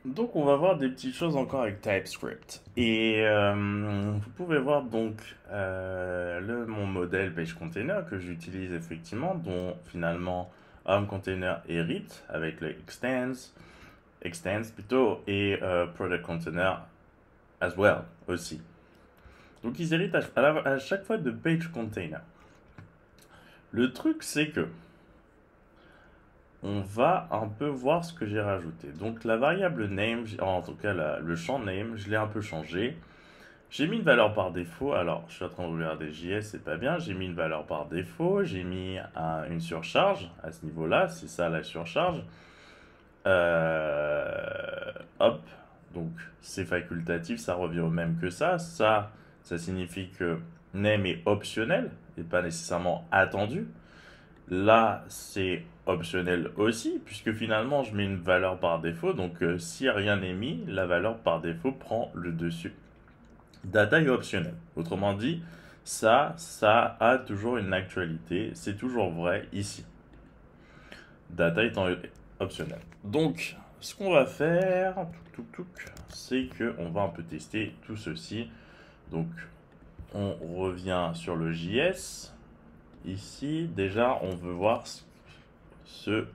Donc on va voir des petites choses encore avec TypeScript. Et vous pouvez voir donc mon modèle page container que j'utilise effectivement, dont finalement home container hérite avec le extends plutôt, et product container as well aussi. Donc ils héritent à chaque fois de page container. Le truc c'est que on va un peu voir ce que j'ai rajouté. Donc la variable name, en tout cas le champ name, je l'ai un peu changé. J'ai mis une valeur par défaut. Alors, je suis en train de regarder JS, c'est pas bien. J'ai mis une valeur par défaut. J'ai mis une surcharge à ce niveau-là. C'est ça la surcharge. Hop. Donc, c'est facultatif. Ça revient au même que ça. Ça signifie que name est optionnel et pas nécessairement attendu. Là, c'est optionnel aussi, puisque finalement, je mets une valeur par défaut. Donc, si rien n'est mis, la valeur par défaut prend le dessus. Data est optionnel. Autrement dit, ça a toujours une actualité. C'est toujours vrai ici. Data étant optionnel. Donc, ce qu'on va faire, c'est qu'on va un peu tester tout ceci. Donc, on revient sur le JS. Ici, déjà, on veut voir ce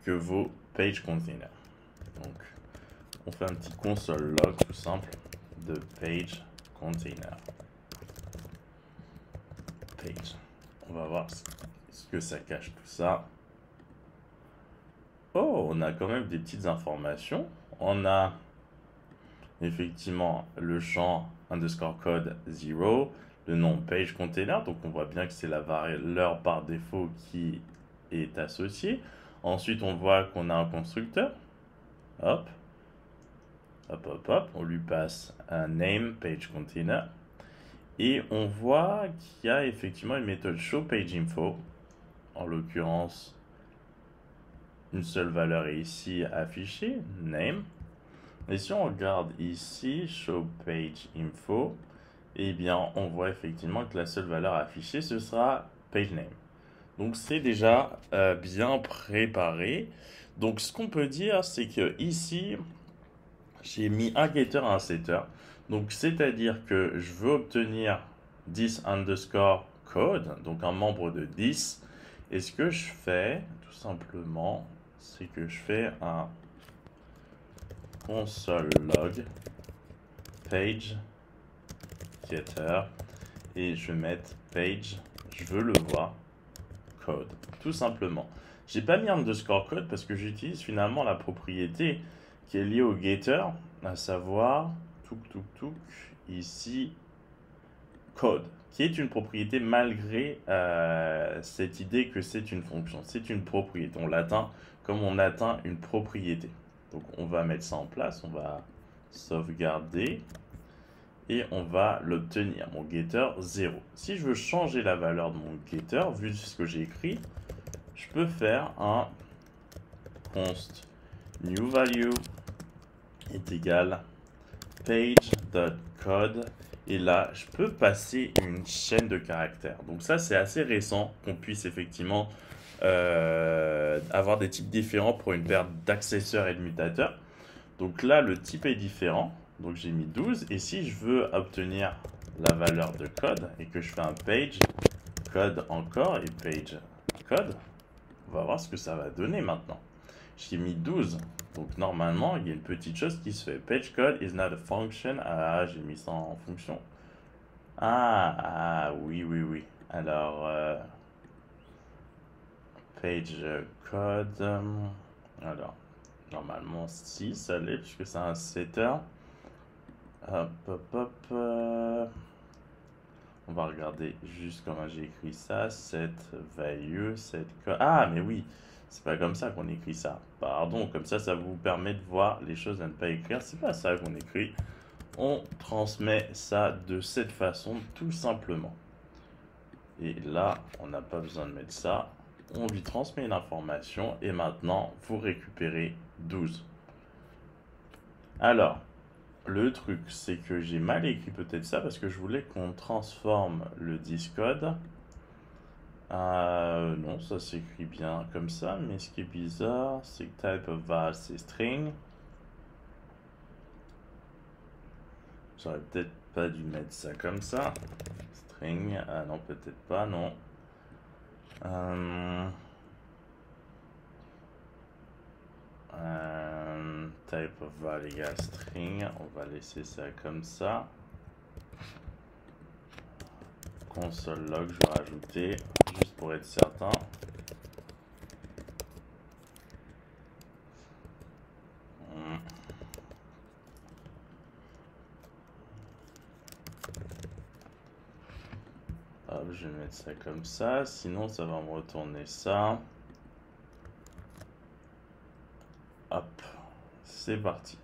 que vaut page container. Donc, on fait un petit console log tout simple de page container. Page. On va voir ce que ça cache tout ça. Oh, on a quand même des petites informations. On a effectivement le champ underscore code 0, le nom page container, donc on voit bien que c'est la valeur par défaut qui est associée. Ensuite, on voit qu'on a un constructeur. Hop, hop, hop, hop. On lui passe un name page container. Et on voit qu'il y a effectivement une méthode showPageInfo. En l'occurrence, une seule valeur est ici affichée, name. Et si on regarde ici, showPageInfo, eh bien, on voit effectivement que la seule valeur affichée, ce sera pageName. Donc, c'est déjà bien préparé. Donc, ce qu'on peut dire, c'est que ici, j'ai mis un getter et un setter. Donc, c'est-à-dire que je veux obtenir 10 underscore code, donc un membre de 10. Et ce que je fais, tout simplement, c'est que je fais un console log page getter et je vais mettre page, je veux le voir, code, tout simplement. J'ai pas mis underscore code parce que j'utilise finalement la propriété qui est liée au getter, à savoir ici code, qui est une propriété malgré cette idée que c'est une fonction. C'est une propriété. On l'atteint comme on atteint une propriété. Donc on va mettre ça en place, on va sauvegarder et on va l'obtenir. Mon getter 0. Si je veux changer la valeur de mon getter, vu ce que j'ai écrit, je peux faire un const new value est égal page.code et là je peux passer une chaîne de caractères. Donc ça c'est assez récent qu'on puisse effectivement avoir des types différents pour une paire d'accesseurs et de mutateurs. Donc là le type est différent, donc j'ai mis 12 et si je veux obtenir la valeur de code et que je fais un page code encore et page code, on va voir ce que ça va donner maintenant. J'ai mis 12. Donc normalement, il y a une petite chose qui se fait. Page code is not a function. Ah, j'ai mis ça en fonction. Oui, oui, oui. Alors, page code. Alors, normalement, si, ça l'est, puisque c'est un setter. Hop, hop, hop. On va regarder juste comment j'ai écrit ça. Set value, set code. Ah, mais oui, c'est pas comme ça qu'on écrit ça. Pardon, comme ça vous permet de voir les choses à ne pas écrire. C'est pas ça qu'on écrit. On transmet ça de cette façon, tout simplement. Et là, on n'a pas besoin de mettre ça. On lui transmet une information et maintenant, vous récupérez 12. Alors, le truc, c'est que j'ai mal écrit peut-être ça parce que je voulais qu'on transforme le discode. Non, ça s'écrit bien comme ça, mais ce qui est bizarre, c'est que type of var c'est string. J'aurais peut-être pas dû mettre ça comme ça. String, ah non, peut-être pas, non. Type of value string, on va laisser ça comme ça. Console log, je vais rajouter, juste pour être certain. Hop, je vais mettre ça comme ça, sinon ça va me retourner ça. Hop, c'est parti.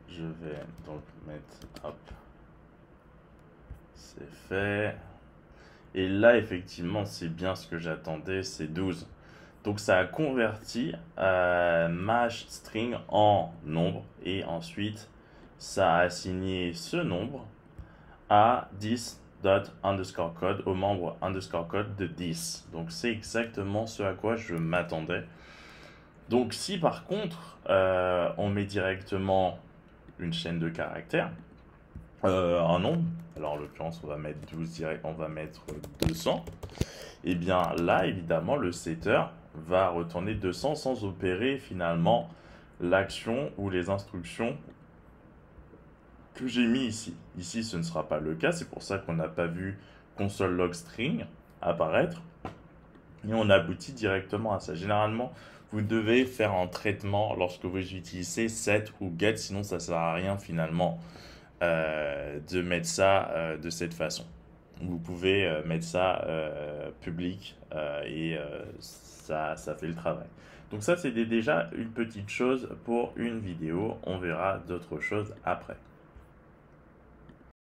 Je vais donc mettre, hop, c'est fait. Et là, effectivement, c'est bien ce que j'attendais, c'est 12. Donc ça a converti ma string en nombre et ensuite ça a assigné ce nombre à 10._code au membre _code de 10. Donc c'est exactement ce à quoi je m'attendais. Donc si par contre on met directement une chaîne de caractères, un nombre, alors en l'occurrence on va mettre 12 direct, on va mettre 200, et bien là évidemment le setter va retourner 200 sans opérer finalement l'action ou les instructions que j'ai mis ici. Ici ce ne sera pas le cas, c'est pour ça qu'on n'a pas vu console log string apparaître et on aboutit directement à ça. Généralement vous devez faire un traitement lorsque vous utilisez set ou get, sinon ça ne sert à rien finalement de mettre ça de cette façon. Vous pouvez mettre ça public et ça fait le travail. Donc ça, c'était déjà une petite chose pour une vidéo. On verra d'autres choses après.